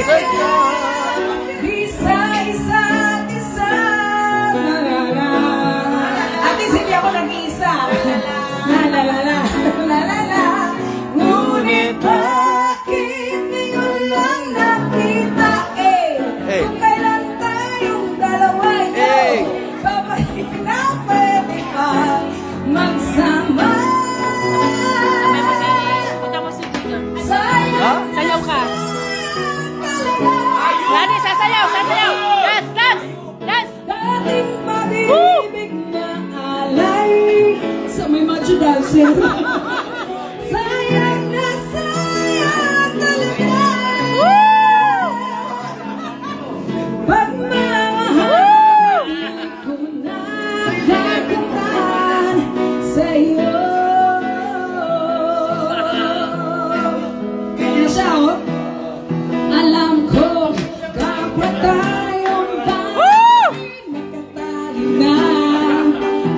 di sa isa't isa. At least hindi ako nag-iisa. La la la la la la la. Ngunit bakit ngayon lang nakita kung kailan tayong dalawa babalik na pwede pa magsama. Sayaw ka. Lani, sasayaw, sasayaw. Dance, dance, dance. Dating pag-ibig na alay sa may macho dancer. Sayang na sayang talaga. Pagmamahal ko na kakantahan sa'yo. Kaya siya, oh. Alam ko, kapwa tayong bagay nakatali na.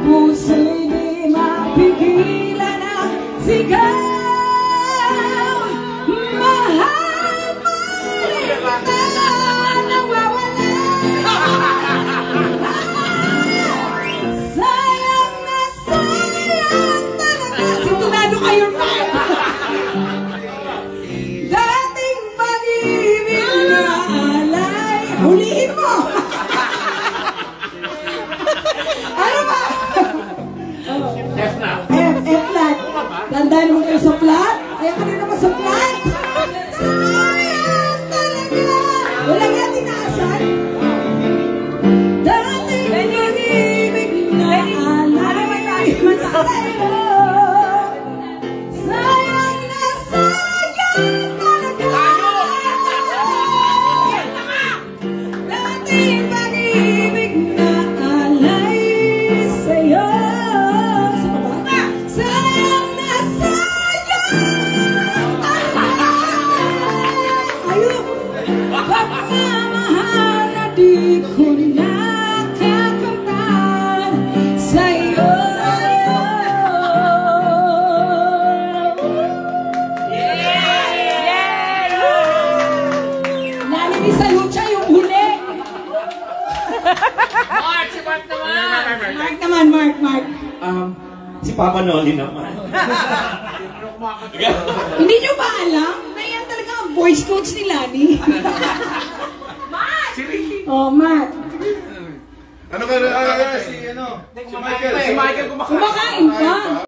Puso'y di mapigilan ang sigaw. Mahal pa rin na nawawala. Sayang na sayang talaga. Sintunado kayo na. Dating pag-ibig na alay. Huliin mo! Ano ba? F na. F flat. Tandaan mo kayo sa flat? Ayaw ka rin naman sa flat. Sayang talaga. Walang yan tinaasan. Dating pag-ibig na alay sa'yo. Sayang na sayang talaga. Dating pag-ibig na alay sa'yo. Sayang na sayang talaga. Ayun. Pagmamahal na di ko nakakamtan sa'yo. Nalini sa lucha yung huli. Mark, si Mark naman. Mark naman, Mark. Si Papa Noli naman. Hindi nyo ba alam na yan talaga ang voice coach ni Lani? Si Ricky. Oh, Mark. Ano ka, si Michael? Si Michael kumakain. Kumakain pa.